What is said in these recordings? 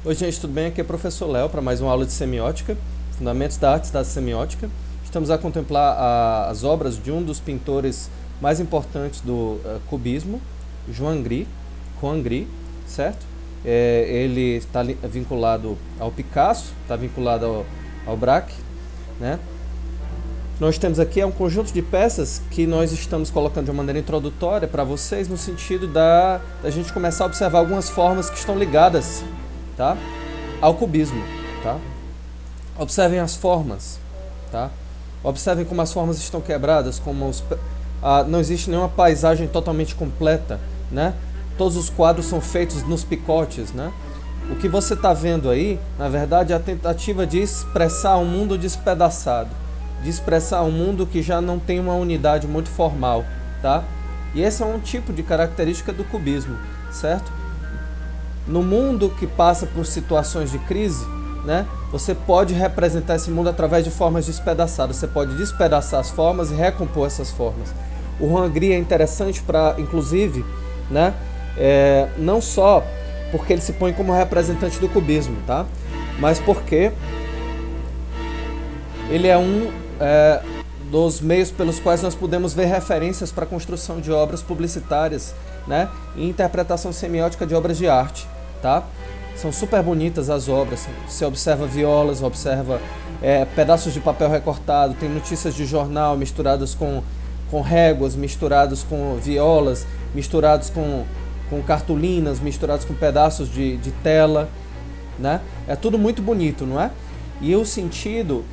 Oi gente, tudo bem? Aqui é o professor Léo para mais uma aula de semiótica, Fundamentos da Arte da Semiótica. Estamos a contemplar as obras de um dos pintores mais importantes do cubismo, Juan Gris, certo? Ele está vinculado ao Picasso, está vinculado ao Braque, né? Nós temos aqui um conjunto de peças que nós estamos colocando de uma maneira introdutória para vocês, no sentido da gente começar a observar algumas formas que estão ligadas, tá, ao cubismo. Tá? Observem as formas. Tá? Observem como as formas estão quebradas, como não existe nenhuma paisagem totalmente completa. Né? Todos os quadros são feitos nos picotes. Né? O que você está vendo aí, na verdade, é a tentativa de expressar um mundo despedaçado, de expressar um mundo que já não tem uma unidade muito formal, tá? E esse é um tipo de característica do cubismo, certo? No mundo que passa por situações de crise, né, você pode representar esse mundo através de formas despedaçadas. Você pode despedaçar as formas e recompor essas formas. O Juan Gris é interessante para, inclusive, né, não só porque ele se põe como representante do cubismo, tá? Mas porque ele é dos meios pelos quais nós podemos ver referências para a construção de obras publicitárias, né, e interpretação semiótica de obras de arte. Tá? São super bonitas as obras. Você observa violas, observa pedaços de papel recortado, tem notícias de jornal misturadas com réguas, misturados com violas, misturados com cartolinas, misturados com pedaços de tela. Né? É tudo muito bonito, não é? E o sentido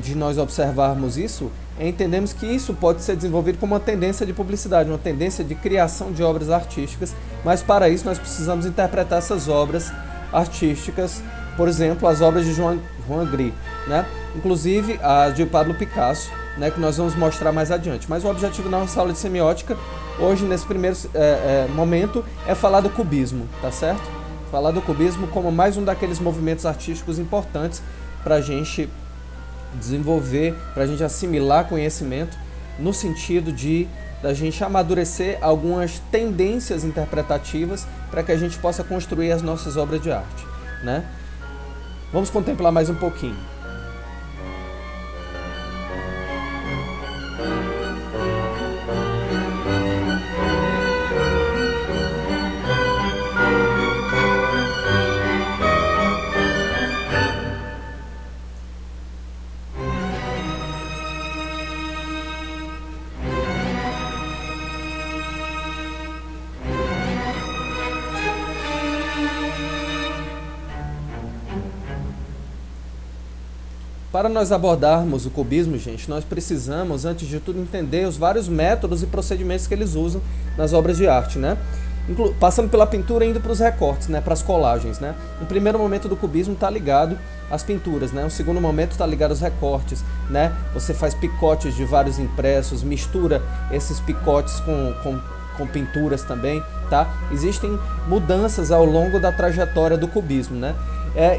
de nós observarmos isso, entendemos que isso pode ser desenvolvido como uma tendência de publicidade, uma tendência de criação de obras artísticas, mas para isso nós precisamos interpretar essas obras artísticas, por exemplo, as obras de Juan Gris, né? Inclusive a de Pablo Picasso, né, que nós vamos mostrar mais adiante. Mas o objetivo da nossa aula de semiótica, hoje, nesse primeiro momento, é falar do cubismo, tá certo? Falar do cubismo como mais um daqueles movimentos artísticos importantes para a gente desenvolver, para a gente assimilar conhecimento, no sentido de da gente amadurecer algumas tendências interpretativas para que a gente possa construir as nossas obras de arte, né? Vamos contemplar mais um pouquinho. Para nós abordarmos o cubismo, gente, nós precisamos, antes de tudo, entender os vários métodos e procedimentos que eles usam nas obras de arte, né? Passando pela pintura e indo para os recortes, né? Para as colagens, né? O primeiro momento do cubismo está ligado às pinturas, né? O segundo momento está ligado aos recortes, né? Você faz picotes de vários impressos, mistura esses picotes com pinturas também, tá? Existem mudanças ao longo da trajetória do cubismo, né?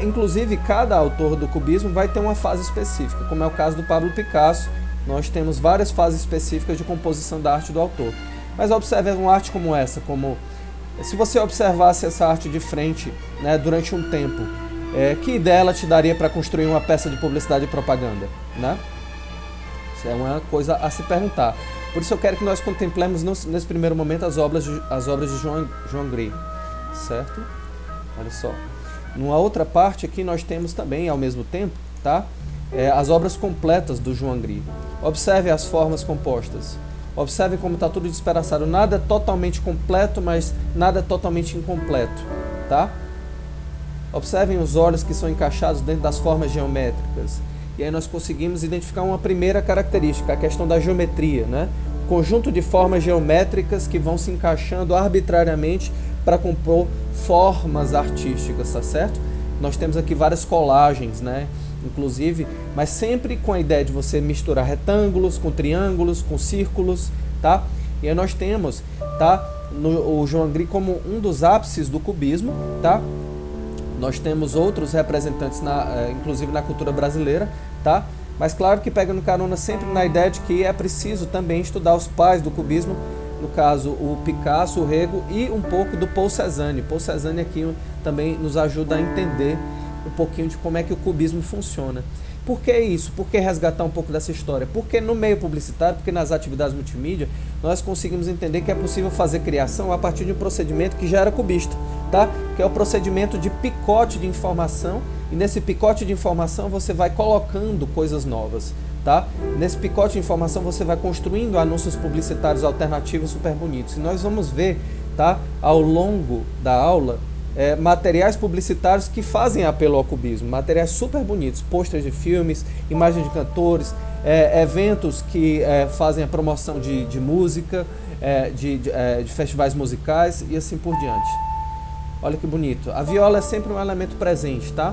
Inclusive, cada autor do cubismo vai ter uma fase específica, como é o caso do Pablo Picasso. Nós temos várias fases específicas de composição da arte do autor. Mas observe uma arte como essa, se você observasse essa arte de frente, né, durante um tempo, que ideia ela te daria para construir uma peça de publicidade e propaganda? Né? Isso é uma coisa a se perguntar. Por isso eu quero que nós contemplemos nesse primeiro momento as obras de Juan Gris, certo? Olha só. Numa outra parte aqui nós temos também, ao mesmo tempo, tá? As obras completas do Juan Gris. Observe as formas compostas. Observe como está tudo despedaçado. Nada é totalmente completo, mas nada é totalmente incompleto. Tá? Observem os olhos que são encaixados dentro das formas geométricas. E aí nós conseguimos identificar uma primeira característica, a questão da geometria. Né? Conjunto de formas geométricas que vão se encaixando arbitrariamente para compor formas artísticas, tá certo? Nós temos aqui várias colagens, né? Inclusive, mas sempre com a ideia de você misturar retângulos com triângulos, com círculos, tá? E aí nós temos, tá, o Juan Gris como um dos ápices do cubismo, tá? Nós temos outros representantes, inclusive na cultura brasileira, tá? Mas claro que pegando carona sempre na ideia de que é preciso também estudar os pais do cubismo no caso o Picasso, o Rego e um pouco do Paul Cézanne. Paul Cézanne aqui também nos ajuda a entender um pouquinho de como é que o cubismo funciona. Por que isso? Por que resgatar um pouco dessa história? Porque no meio publicitário, porque nas atividades multimídia, nós conseguimos entender que é possível fazer criação a partir de um procedimento que já era cubista, tá? Que é o procedimento de picote de informação, e nesse picote de informação você vai colocando coisas novas, tá? Nesse picote de informação você vai construindo anúncios publicitários alternativos super bonitos. E nós vamos ver, tá, ao longo da aula, materiais publicitários que fazem apelo ao cubismo, materiais super bonitos, pôsteres de filmes, imagens de cantores, eventos que fazem a promoção de música, de festivais musicais e assim por diante. Olha que bonito. A viola é sempre um elemento presente, tá?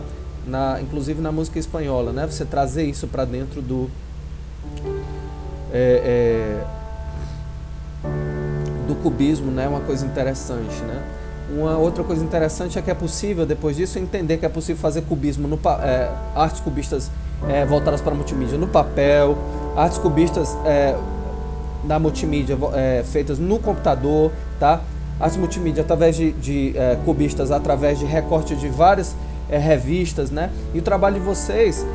Inclusive na música espanhola, né? Você trazer isso para dentro do cubismo, né? É uma coisa interessante, né? Uma outra coisa interessante é que é possível, depois disso, entender que é possível fazer cubismo, artes cubistas voltadas para a multimídia no papel, artes cubistas da multimídia feitas no computador, tá? Artes multimídia através de cubistas, através de recorte de várias revistas, né? E o trabalho de vocês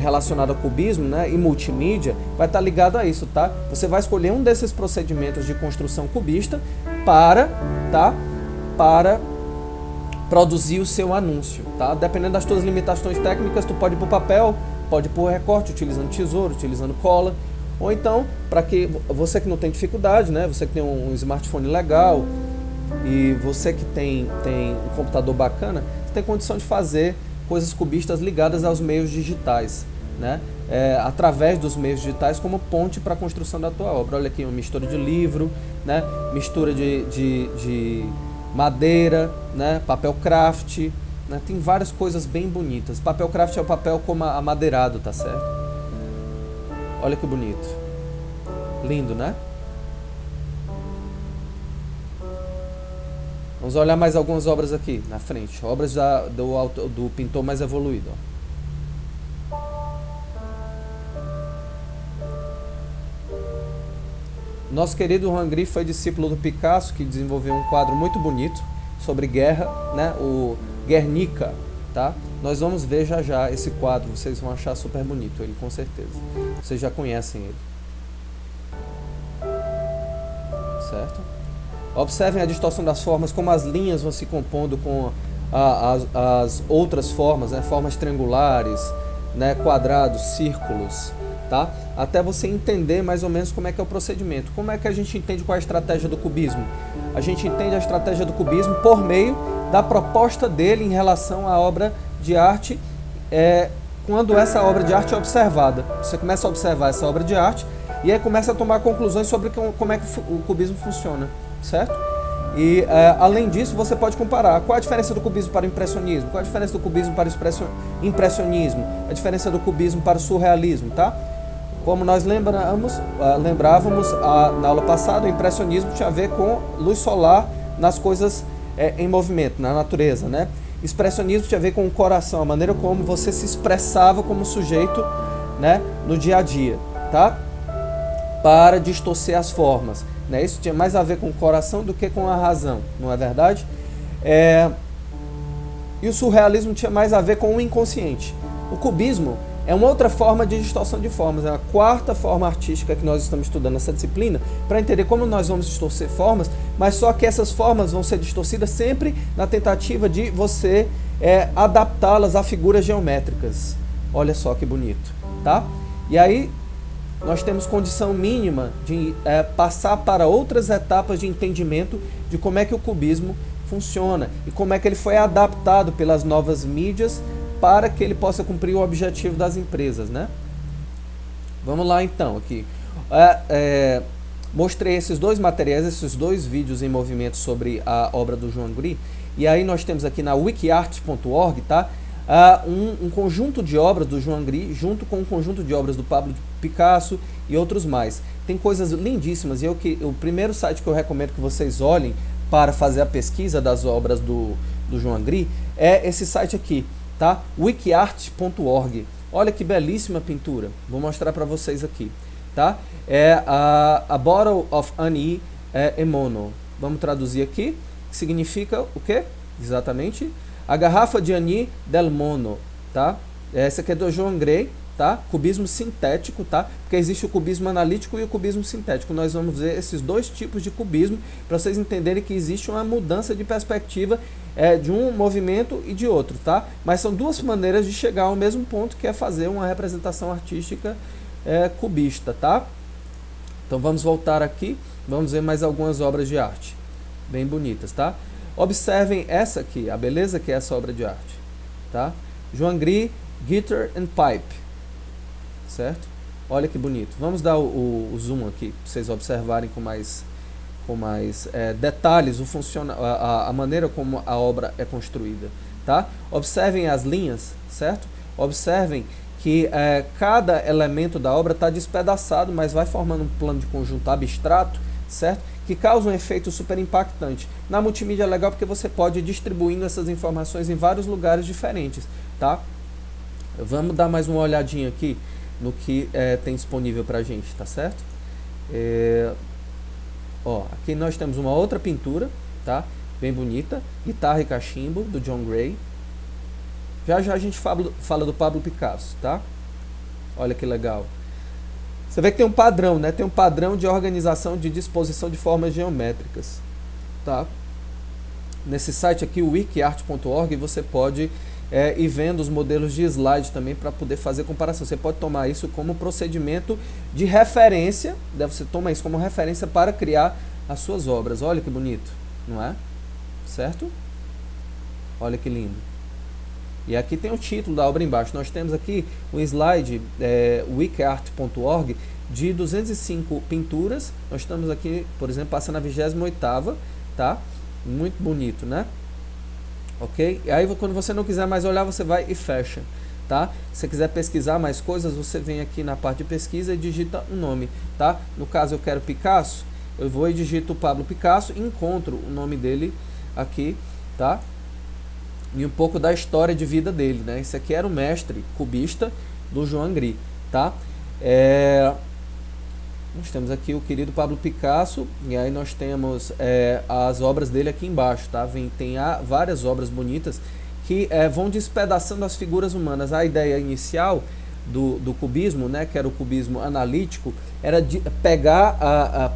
relacionado ao cubismo, né, e multimídia vai estar ligado a isso, tá? Você vai escolher um desses procedimentos de construção cubista para produzir o seu anúncio, tá? Dependendo das suas limitações técnicas, tu pode ir para o papel, pode ir para o recorte, utilizando tesouro, utilizando cola, ou então, para que você que não tem dificuldade, né? Você que tem um smartphone legal e você que tem um computador bacana, você tem condição de fazer coisas cubistas ligadas aos meios digitais, né? Através dos meios digitais como ponte para a construção da tua obra. Olha aqui, uma mistura de livro, né? Mistura de madeira, né? Papel craft, né? Tem várias coisas bem bonitas. Papel craft é o papel como amadeirado, tá certo? Olha que bonito. Lindo, né? Vamos olhar mais algumas obras aqui na frente. Obras do pintor mais evoluído. Ó. Nosso querido Juan Gris foi discípulo do Picasso, que desenvolveu um quadro muito bonito sobre guerra, né? O Guernica, tá? Nós vamos ver já já esse quadro, vocês vão achar super bonito ele, com certeza. Vocês já conhecem ele. Certo? Observem a distorção das formas, como as linhas vão se compondo com as outras formas, né? Formas triangulares, né? Quadrados, círculos, tá? Até você entender mais ou menos como é que é o procedimento. Como é que a gente entende qual é a estratégia do cubismo? A gente entende a estratégia do cubismo por meio da proposta dele em relação à obra de arte, quando essa obra de arte é observada. Você começa a observar essa obra de arte e aí começa a tomar conclusões sobre como é que o cubismo funciona, certo? E além disso, você pode comparar qual a diferença do cubismo para o impressionismo, qual a diferença do cubismo para o impressionismo, a diferença do cubismo para o surrealismo, tá? Como nós lembrávamos na aula passada, o impressionismo tinha a ver com luz solar nas coisas em movimento, na natureza, né? Expressionismo tinha a ver com o coração, a maneira como você se expressava como sujeito, né, no dia a dia, tá? Para distorcer as formas, né? Isso tinha mais a ver com o coração do que com a razão, não é verdade? E o surrealismo tinha mais a ver com o inconsciente. O cubismo é uma outra forma de distorção de formas, é a quarta forma artística que nós estamos estudando nessa disciplina, para entender como nós vamos distorcer formas, mas só que essas formas vão ser distorcidas sempre na tentativa de você adaptá-las a figuras geométricas. Olha só que bonito, tá? E aí nós temos condição mínima de passar para outras etapas de entendimento de como é que o cubismo funciona e como é que ele foi adaptado pelas novas mídias para que ele possa cumprir o objetivo das empresas, né? Vamos lá então aqui. Mostrei esses dois materiais, esses dois vídeos em movimento sobre a obra do Juan Gris, e aí nós temos aqui na wikiart.org, tá? Um conjunto de obras do Juan Gris junto com um conjunto de obras do Pablo Picasso e outros mais. Tem coisas lindíssimas e o primeiro site que eu recomendo que vocês olhem para fazer a pesquisa das obras do Juan Gris é esse site aqui, tá? wikiart.org. Olha que belíssima pintura. Vou mostrar para vocês aqui, tá? É a Bottle of Honey emono. Vamos traduzir aqui, que significa o quê? Exatamente, a garrafa de Annie del Mono, tá? Essa aqui é do Joan Gray, tá? Cubismo sintético, tá? Porque existe o cubismo analítico e o cubismo sintético. Nós vamos ver esses dois tipos de cubismo para vocês entenderem que existe uma mudança de perspectiva de um movimento e de outro, tá? Mas são duas maneiras de chegar ao mesmo ponto, que é fazer uma representação artística cubista, tá? Então vamos voltar aqui, vamos ver mais algumas obras de arte, bem bonitas, tá? Observem essa aqui, a beleza que é essa obra de arte, tá? Joan Gray, Guitar and Pipe, certo? Olha que bonito. Vamos dar o zoom aqui, para vocês observarem com mais detalhes a maneira como a obra é construída, tá? Observem as linhas, certo? Observem que cada elemento da obra está despedaçado, mas vai formando um plano de conjunto abstrato, certo? Que causa um efeito super impactante. Na multimídia é legal porque você pode ir distribuindo essas informações em vários lugares diferentes, tá? Vamos dar mais uma olhadinha aqui no que tem disponível pra gente, tá certo? Aqui nós temos uma outra pintura, tá? Bem bonita, Guitarra e Cachimbo, do John Gray. Já já a gente fala do Pablo Picasso, tá? Olha que legal. Você vê que tem um padrão, né? Tem um padrão de organização de disposição de formas geométricas, tá? Nesse site aqui, o wikiart.org, você pode ir vendo os modelos de slide também para poder fazer comparação. Você pode tomar isso como procedimento de referência, você toma isso como referência para criar as suas obras. Olha que bonito, não é? Certo? Olha que lindo. E aqui tem o título da obra embaixo. Nós temos aqui um slide wikiart.org de 205 pinturas. Nós estamos aqui, por exemplo, passando a 28ª, tá? Muito bonito, né? Ok? E aí quando você não quiser mais olhar, você vai e fecha, tá? Se você quiser pesquisar mais coisas, você vem aqui na parte de pesquisa e digita um nome, tá? No caso eu quero Picasso, eu vou e digito Pablo Picasso e encontro o nome dele aqui, tá? E um pouco da história de vida dele, né? Esse aqui era o mestre cubista do Joan Gray, tá? Nós temos aqui o querido Pablo Picasso, e aí nós temos as obras dele aqui embaixo, tá? Tem várias obras bonitas que vão despedaçando as figuras humanas. A ideia inicial do cubismo, né, que era o cubismo analítico, era de pegar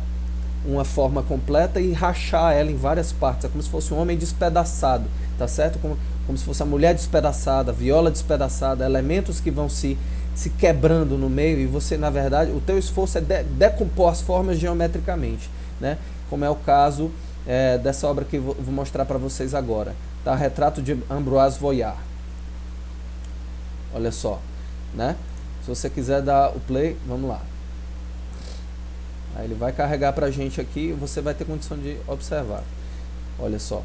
uma forma completa e rachar ela em várias partes. É como se fosse um homem despedaçado, tá certo? Como se fosse a mulher despedaçada, a viola despedaçada, elementos que vão se quebrando no meio, e você, na verdade, o teu esforço é decompor as formas geometricamente, né? Como é o caso dessa obra que eu vou mostrar para vocês agora, tá? Retrato de Ambroise Vollard. Olha só, né? Se você quiser dar o play, vamos lá. Aí ele vai carregar pra gente aqui e você vai ter condição de observar. Olha só.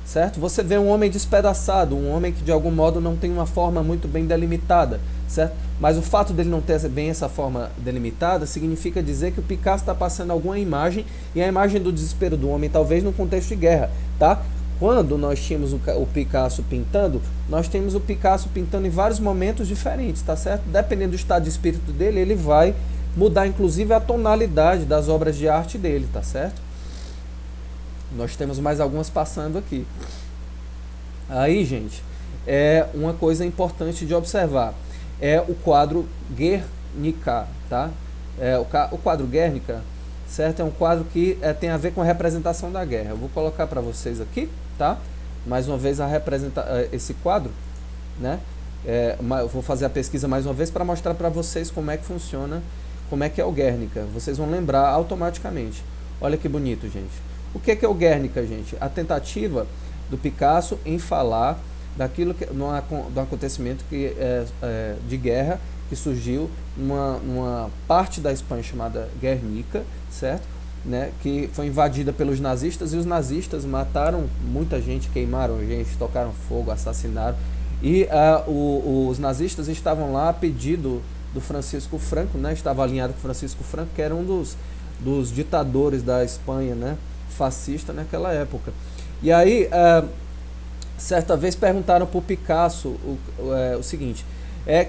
Certo? Você vê um homem despedaçado, um homem que de algum modo não tem uma forma muito bem delimitada, certo? Mas o fato dele não ter bem essa forma delimitada significa dizer que o Picasso está passando alguma imagem, e a imagem do desespero do homem, talvez no contexto de guerra, tá? Quando nós tínhamos o Picasso pintando, nós temos o Picasso pintando em vários momentos diferentes, tá certo? Dependendo do estado de espírito dele, ele vai mudar inclusive a tonalidade das obras de arte dele, tá certo? Nós temos mais algumas passando aqui. Aí, gente, uma coisa importante de observar é o quadro Guernica, tá? O quadro Guernica, certo? É um quadro que tem a ver com a representação da guerra. Eu vou colocar para vocês aqui, tá? Mais uma vez esse quadro, né? Eu vou fazer a pesquisa mais uma vez para mostrar para vocês como é que funciona, como é que é o Guernica. Vocês vão lembrar automaticamente. Olha que bonito, gente. O que é o Guernica, gente? A tentativa do Picasso em falar daquilo do acontecimento de guerra que surgiu numa parte da Espanha chamada Guernica, certo? Né? Que foi invadida pelos nazistas, e os nazistas mataram muita gente, queimaram gente, tocaram fogo, assassinaram. E os nazistas estavam lá a pedido do Francisco Franco, né? Estava alinhado com Francisco Franco, que era um dos ditadores da Espanha, né? Fascista naquela época. E aí, certa vez perguntaram para o Picasso o seguinte: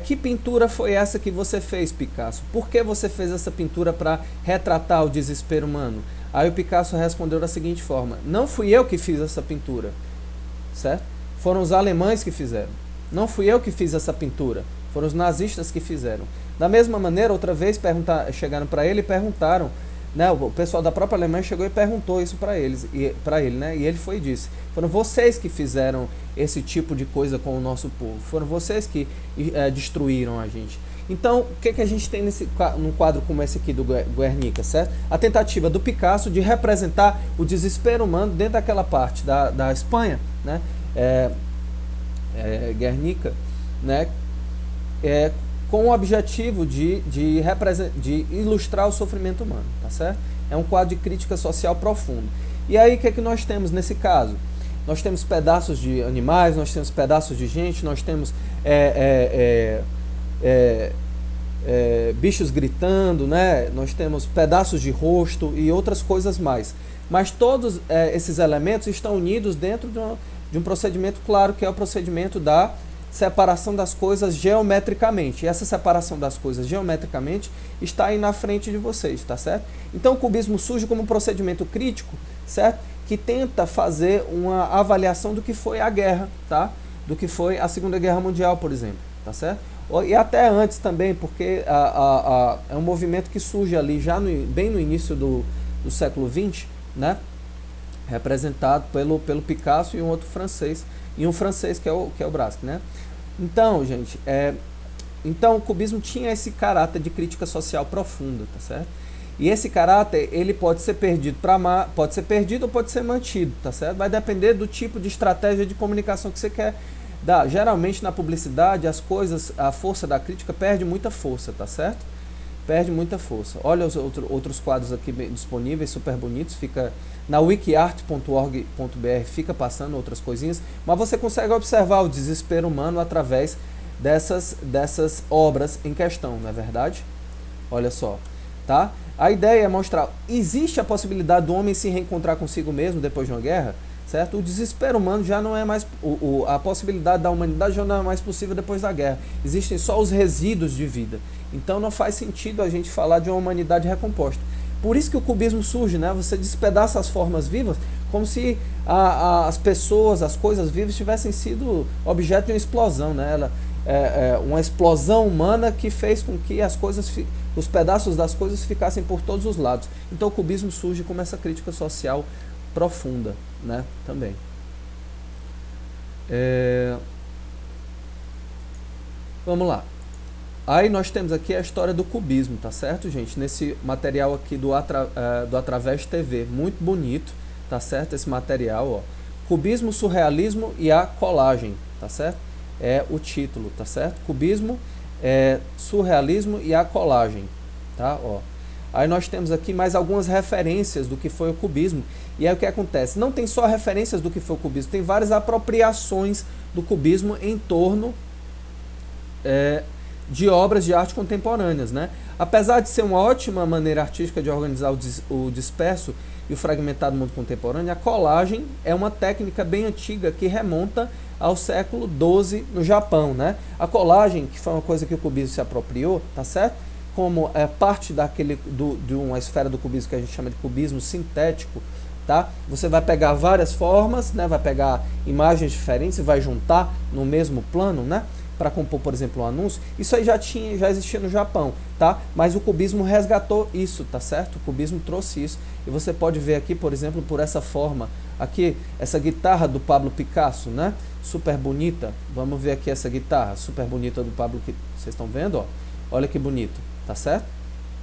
Que pintura foi essa que você fez, Picasso? Por que você fez essa pintura para retratar o desespero humano? Aí o Picasso respondeu da seguinte forma: não fui eu que fiz essa pintura, certo? Foram os alemães que fizeram. Não fui eu que fiz essa pintura, foram os nazistas que fizeram. Da mesma maneira, outra vez chegaram para ele e perguntaram, né, o pessoal da própria Alemanha chegou e perguntou isso para ele, né, e ele foi e disse: foram vocês que fizeram esse tipo de coisa com o nosso povo, foram vocês que destruíram a gente. Então, o que a gente tem num quadro como esse aqui do Guernica, certo? A tentativa do Picasso de representar o desespero humano dentro daquela parte da Espanha, né, Guernica, né, com o objetivo de ilustrar o sofrimento humano, tá certo? É um quadro de crítica social profundo. E aí, o que é que nós temos nesse caso? Nós temos pedaços de animais, nós temos pedaços de gente, nós temos bichos gritando, né? Nós temos pedaços de rosto e outras coisas mais. Mas todos esses elementos estão unidos dentro de um procedimento claro, que é o procedimento da separação das coisas geometricamente. E essa separação das coisas geometricamente está aí na frente de vocês, tá certo? Então o cubismo surge como um procedimento crítico, certo? Que tenta fazer uma avaliação do que foi a guerra, tá? Do que foi a Segunda Guerra Mundial, por exemplo, tá certo? E até antes também, porque é um movimento que surge ali já bem no início do século XX, né? Representado pelo Picasso e um outro francês, e um francês que é o Braque, né? Então, gente, então o cubismo tinha esse caráter de crítica social profunda, tá certo? E esse caráter, ele pode ser perdido pode ser perdido ou pode ser mantido, tá certo? Vai depender do tipo de estratégia de comunicação que você quer dar. Geralmente na publicidade, a força da crítica perde muita força, tá certo? Perde muita força. Olha os outros quadros aqui disponíveis, super bonitos, fica na wikiart.org.br, fica passando outras coisinhas, mas você consegue observar o desespero humano através dessas obras em questão, não é verdade? Olha só, tá? A ideia é mostrar, existe a possibilidade do homem se reencontrar consigo mesmo depois de uma guerra, certo? O desespero humano já não é mais, a possibilidade da humanidade já não é mais possível depois da guerra. Existem só os resíduos de vida. Então não faz sentido a gente falar de uma humanidade recomposta. Por isso que o cubismo surge, né? Você despedaça as formas vivas como se as pessoas, as coisas vivas tivessem sido objeto de uma explosão, né? Uma explosão humana que fez com que os pedaços das coisas ficassem por todos os lados. Então o cubismo surge como essa crítica social profunda, né? Também. Vamos lá. Aí nós temos aqui a história do cubismo, tá certo, gente? Nesse material aqui do Através TV, muito bonito, tá certo? Esse material, ó. Cubismo, surrealismo e a colagem, tá certo? É o título, tá certo? Cubismo, surrealismo e a colagem, tá? Ó. Aí nós temos aqui mais algumas referências do que foi o cubismo. E aí o que acontece? Não tem só referências do que foi o cubismo, tem várias apropriações do cubismo em torno de obras de arte contemporâneas, né? Apesar de ser uma ótima maneira artística de organizar o disperso e o fragmentado mundo contemporâneo, a colagem é uma técnica bem antiga que remonta ao século XII no Japão, né? A colagem, que foi uma coisa que o cubismo se apropriou, tá certo? Como parte de uma esfera do cubismo que a gente chama de cubismo sintético, tá? Você vai pegar várias formas, né? Vai pegar imagens diferentes e vai juntar no mesmo plano, né? Para compor, por exemplo, um anúncio. Isso aí já existia no Japão, tá? Mas o cubismo resgatou isso, tá certo? O cubismo trouxe isso. E você pode ver aqui, por exemplo, por essa forma, aqui, essa guitarra do Pablo Picasso, né? Super bonita. Vamos ver aqui essa guitarra super bonita do Pablo, que vocês estão vendo, ó. Olha que bonito, tá certo?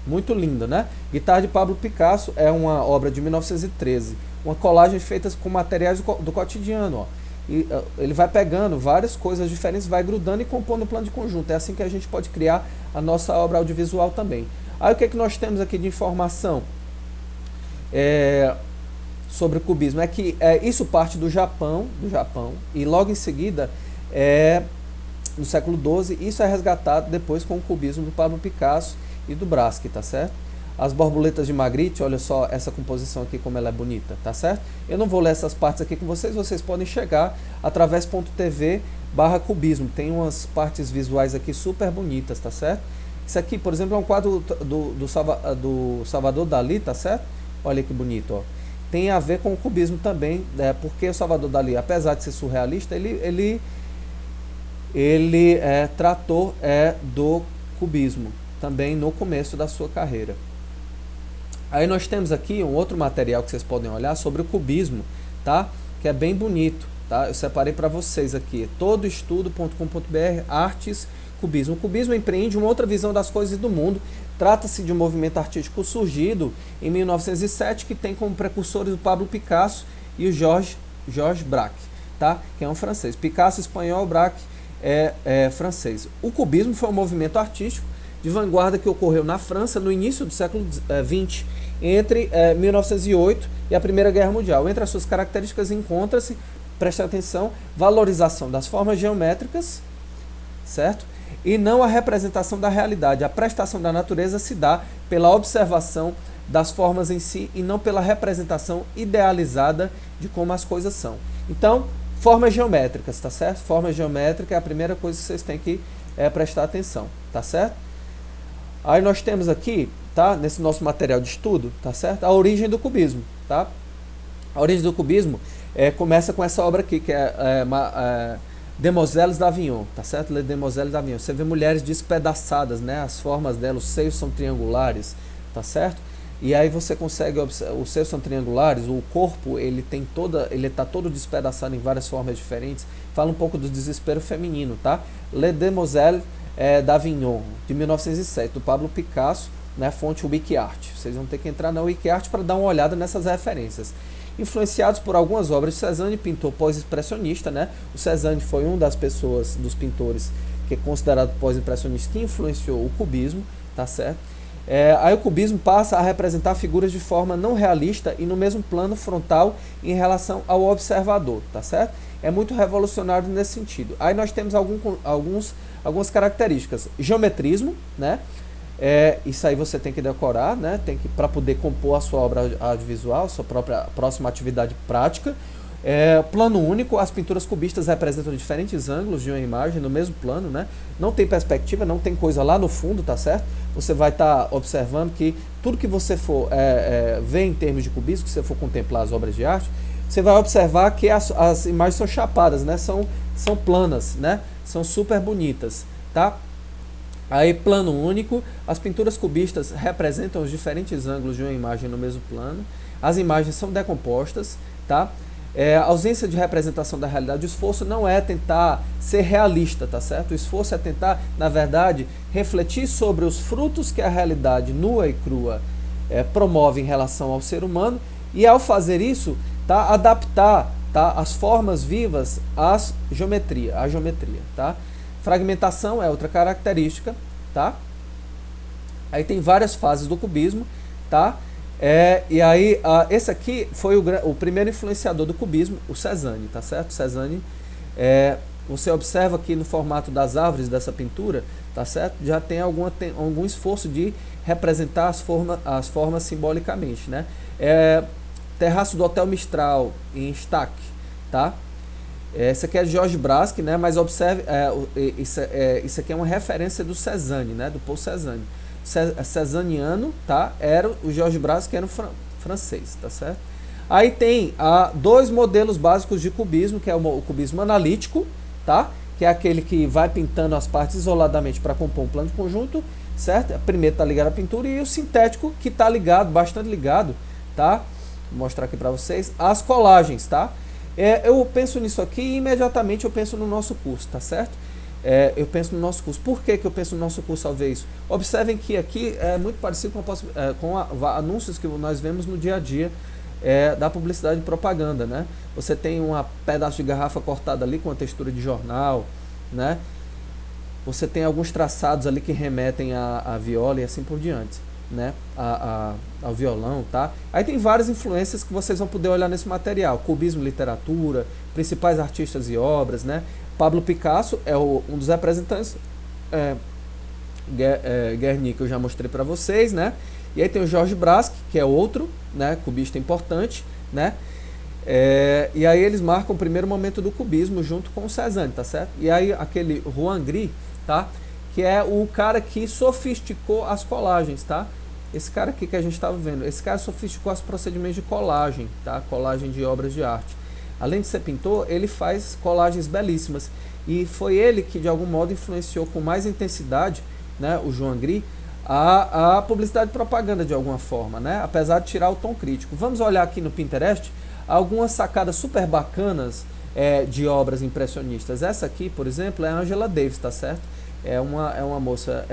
Muito linda, né? Guitarra de Pablo Picasso é uma obra de 1913, uma colagem feita com materiais do cotidiano, ó. E ele vai pegando várias coisas diferentes, vai grudando e compondo um plano de conjunto. É assim que a gente pode criar a nossa obra audiovisual também. Aí o que é que nós temos aqui de informação sobre o cubismo? É que isso parte do Japão, e logo em seguida, no século XII, isso é resgatado depois com o cubismo do Pablo Picasso e do Braque, tá certo? as borboletas de Magritte, olha só essa composição aqui como ela é bonita, tá certo? Eu não vou ler essas partes aqui com vocês, vocês podem chegar através .tv/cubismo, tem umas partes visuais aqui super bonitas, tá certo? Isso aqui, por exemplo, é um quadro do Salvador Dalí, tá certo? Olha que bonito, ó. Tem a ver com o cubismo também, né? Porque o Salvador Dalí, apesar de ser surrealista, ele tratou do cubismo também no começo da sua carreira. Aí nós temos aqui um outro material que vocês podem olhar sobre o cubismo, tá? Que é bem bonito, tá? Eu separei para vocês aqui, todoestudo.com.br, artes, cubismo. O cubismo empreende uma outra visão das coisas e do mundo. Trata-se de um movimento artístico surgido em 1907 que tem como precursores o Pablo Picasso e o Georges Braque, tá? Que é um francês. Picasso espanhol, Braque é francês. O cubismo foi um movimento artístico de vanguarda que ocorreu na França no início do século XX, entre 1908 e a Primeira Guerra Mundial. Entre as suas características encontra-se, preste atenção, valorização das formas geométricas, certo? E não a representação da realidade. A prestação da natureza se dá pela observação das formas em si e não pela representação idealizada de como as coisas são. Então, formas geométricas, tá certo? Forma geométrica é a primeira coisa que vocês têm que prestar atenção, tá certo? Aí nós temos aqui, tá? Nesse nosso material de estudo, tá certo? A origem do cubismo, tá? A origem do cubismo começa com essa obra aqui, que é Demoiselles d'Avignon, tá certo? Les Demoiselles d'Avignon. Você vê mulheres despedaçadas, né? As formas delas, os seios são triangulares, tá certo? E aí você consegue observar, os seios são triangulares, o corpo ele tá todo despedaçado em várias formas diferentes. Fala um pouco do desespero feminino, tá? Les Demoiselles d'Avignon, de 1907, do Pablo Picasso, né? Fonte WikiArt. Vocês vão ter que entrar na WikiArt para dar uma olhada nessas referências. Influenciados por algumas obras de Cézanne, pintor pós-expressionista, né? O Cézanne foi um das pessoas, dos pintores que é considerado pós-impressionista, que influenciou o cubismo, tá certo? Aí o cubismo passa a representar figuras de forma não realista e no mesmo plano frontal em relação ao observador, tá certo? É muito revolucionário nesse sentido. Aí nós temos algumas características. Geometrismo, né? Isso aí você tem que decorar, né? Para poder compor a sua obra audiovisual, sua próxima atividade prática. Plano único, as pinturas cubistas representam diferentes ângulos de uma imagem no mesmo plano, né? Não tem perspectiva, não tem coisa lá no fundo, tá certo? Você vai estar observando que tudo que você for ver em termos de cubismo, que você for contemplar as obras de arte, você vai observar que as imagens são chapadas, né? São planas, né? São super bonitas, tá? Aí, plano único, as pinturas cubistas representam os diferentes ângulos de uma imagem no mesmo plano. As imagens são decompostas, tá? A ausência de representação da realidade, o esforço não é tentar ser realista, tá certo? O esforço é tentar, na verdade, refletir sobre os frutos que a realidade nua e crua promove em relação ao ser humano e, ao fazer isso, tá, adaptar, tá, as formas vivas à geometria, tá? Fragmentação é outra característica, tá? Aí tem várias fases do cubismo, tá? E aí, esse aqui foi o primeiro influenciador do cubismo, o Cézanne, tá certo? Cézanne, você observa aqui no formato das árvores dessa pintura, tá certo? Já tem algum esforço de representar as formas simbolicamente, né? Terraço do Hotel Mistral, em Stack, tá? Esse aqui é de Georges Braque, né? Mas observe, isso aqui é uma referência do Cézanne, né? Do Paul Cézanne. Cezanniano, tá? Era o Georges Braque, que era um francês, tá certo? Aí tem dois modelos básicos de cubismo, que é o cubismo analítico, tá? Que é aquele que vai pintando as partes isoladamente para compor um plano de conjunto, certo? Primeiro está ligado à pintura, e o sintético, que está ligado, bastante ligado, tá? Vou mostrar aqui para vocês, as colagens, tá? Eu penso nisso aqui e imediatamente eu penso no nosso curso, tá certo? Eu penso no nosso curso. Por que eu penso no nosso curso ao ver isso? Observem que aqui é muito parecido com anúncios que nós vemos no dia a dia da publicidade e propaganda, né? Você tem um pedaço de garrafa cortada ali com a textura de jornal, né? Você tem alguns traçados ali que remetem à viola e assim por diante, né? Ao violão, tá? Aí tem várias influências que vocês vão poder olhar nesse material. Cubismo, literatura, principais artistas e obras, né? Pablo Picasso é um dos representantes. Guernica eu já mostrei para vocês, né? E aí tem o Georges Braque, que é outro, né, cubista importante, né? E aí eles marcam o primeiro momento do cubismo junto com o Cézanne, tá certo? E aí aquele Juan Gris, tá? Que é o cara que sofisticou as colagens, tá? Esse cara aqui que a gente estava vendo, esse cara sofisticou os procedimentos de colagem, tá? Colagem de obras de arte. Além de ser pintor, ele faz colagens belíssimas. E foi ele que, de algum modo, influenciou com mais intensidade, né, o Juan Gris, a publicidade e propaganda, de alguma forma, né? Apesar de tirar o tom crítico. Vamos olhar aqui no Pinterest algumas sacadas super bacanas de obras impressionistas. Essa aqui, por exemplo, é a Angela Davis, tá certo? É uma moça,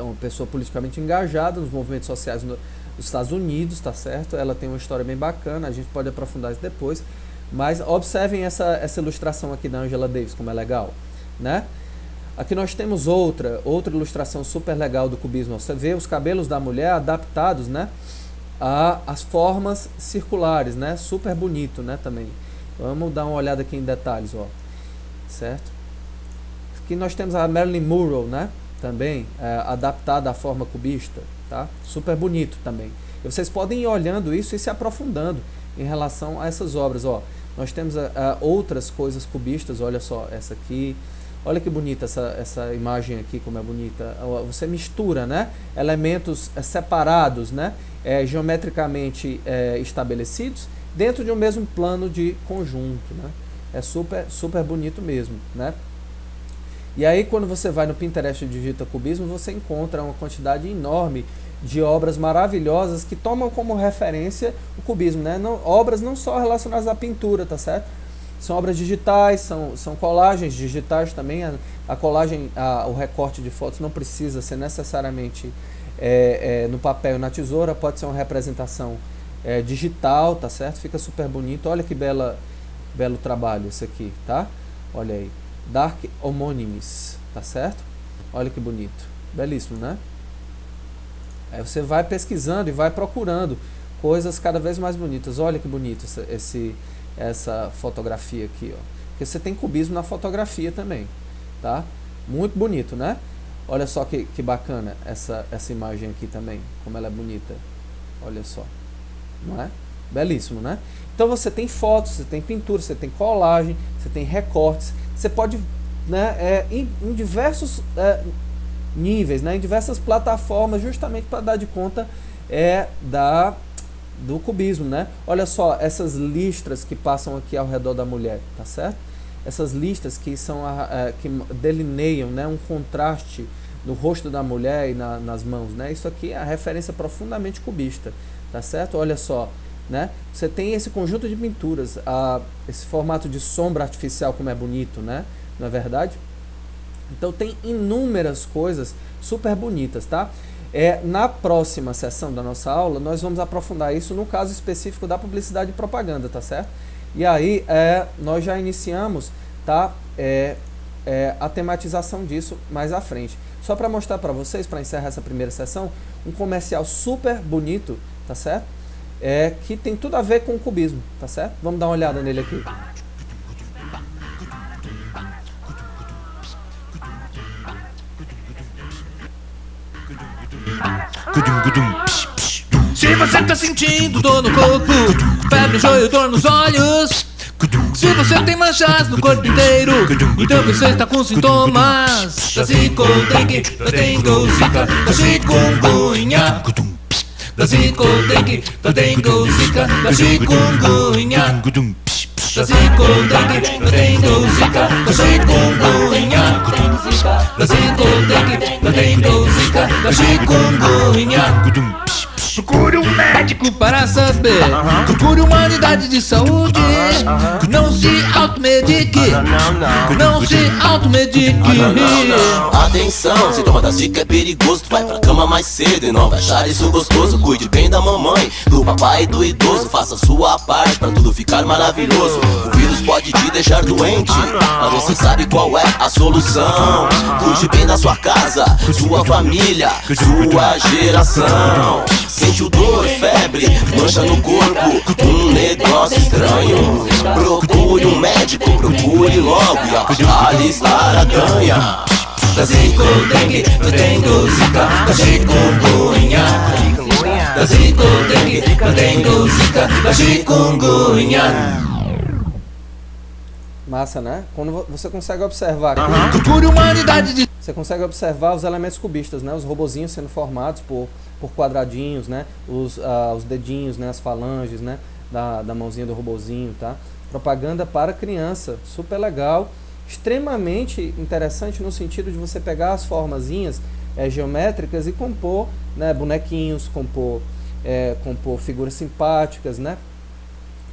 uma pessoa politicamente engajada nos movimentos sociais nos Estados Unidos, tá certo? Ela tem uma história bem bacana, a gente pode aprofundar isso depois, mas observem essa ilustração aqui da Angela Davis, como é legal, né? Aqui nós temos outra ilustração super legal do cubismo. Você vê os cabelos da mulher adaptados, né, às formas circulares, né? Super bonito, né, também. Vamos dar uma olhada aqui em detalhes, ó. Certo? Aqui nós temos a Marilyn Monroe, né? Também adaptada à forma cubista, tá? Super bonito também. E vocês podem ir olhando isso e se aprofundando em relação a essas obras, ó. Nós temos outras coisas cubistas, olha só, essa aqui. Olha que bonita essa imagem aqui, como é bonita. Você mistura, né, elementos separados, né, geometricamente estabelecidos, dentro de um mesmo plano de conjunto, né? É super bonito mesmo, né? E aí, quando você vai no Pinterest e digita cubismo, você encontra uma quantidade enorme de obras maravilhosas que tomam como referência o cubismo, né? Obras não só relacionadas à pintura, tá certo? São obras digitais, são colagens digitais também. A colagem, o recorte de fotos não precisa ser necessariamente no papel e na tesoura, pode ser uma representação digital, tá certo? Fica super bonito. Olha que belo trabalho esse aqui, tá? Olha aí. Dark Homonyms, tá certo? Olha que bonito. Belíssimo, né? Aí você vai pesquisando e vai procurando coisas cada vez mais bonitas. Olha que bonito essa fotografia aqui, ó. Porque você tem cubismo na fotografia também, tá? Muito bonito, né? Olha só que bacana essa imagem aqui também, como ela é bonita. Olha só, não é? Belíssimo, né? Então você tem fotos, você tem pintura, você tem colagem, você tem recortes. Você pode, né, em diversos níveis, né, em diversas plataformas, justamente para dar de conta do cubismo, né? Olha só essas listras que passam aqui ao redor da mulher, tá certo? Essas listas que são que delineiam, né, um contraste no rosto da mulher e nas mãos, né? Isso aqui é a referência profundamente cubista, tá certo? Olha só, né? Você tem esse conjunto de pinturas, esse formato de sombra artificial, como é bonito, né? Não é verdade? Então tem inúmeras coisas super bonitas, tá? Na próxima sessão da nossa aula, nós vamos aprofundar isso no caso específico da publicidade e propaganda, tá certo? E aí nós já iniciamos, tá? A tematização disso mais à frente. Só para mostrar para vocês, para encerrar essa primeira sessão, um comercial super bonito, tá certo? Que tem tudo a ver com o cubismo, tá certo? Vamos dar uma olhada nele aqui. Se você tá sentindo dor no corpo, febre, enjoo, dor nos olhos, se você tem manchas no corpo inteiro, então você está com sintomas da zicodengue, da dengue, zika, da chikungunya, da zicodengue, da dengue, zika, da chikungunya, da zicodengue, da dengue, zika, da chikungunya, da zicodengue, da dengue, zika, da chikungunya. Procure um médico para saber. Procure uma unidade de saúde. Não se automedique. Não se automedique. Atenção, sintoma da zika é perigoso. Tu vai pra cama mais cedo e não vai achar isso gostoso. Cuide bem da mamãe, do papai e do idoso. Faça sua parte pra tudo ficar maravilhoso. O vírus pode te deixar doente, mas você sabe qual é a solução. Cuide bem da sua casa, sua família, sua geração. Sentiu dor, febre, mancha no corpo, um negócio estranho. Procure um médico, procure logo e afaste a ganha. da zica-dengue, nós tem do zika, da chikungunya. Da zica-dengue, nós tem do zika, da chikungunya. Massa, né? Quando você consegue observar aqui, Por humanidade de... você consegue observar os elementos cubistas, né? Os robozinhos sendo formados por quadradinhos, né? Os dedinhos, né? As falanges, né? Da mãozinha do robozinho, tá? Propaganda para criança, super legal, extremamente interessante no sentido de você pegar as formazinhas geométricas e compor, né? Bonequinhos, compor figuras simpáticas, né?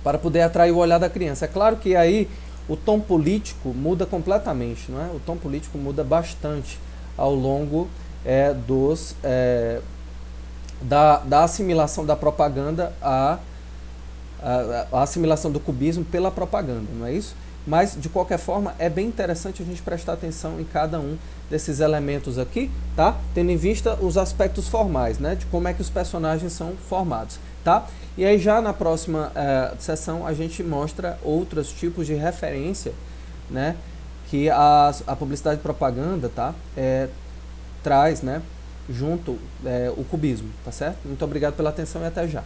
Para poder atrair o olhar da criança. É claro que aí o tom político muda completamente, não é? O tom político muda bastante ao longo da assimilação da propaganda a assimilação do cubismo pela propaganda, não é isso? Mas, de qualquer forma, é bem interessante a gente prestar atenção em cada um desses elementos aqui, tá? Tendo em vista os aspectos formais, né? De como é que os personagens são formados, tá? E aí já na próxima sessão a gente mostra outros tipos de referência, né? Que a publicidade e propaganda, tá? Traz, né? Junto o cubismo, tá certo? Muito obrigado pela atenção e até já.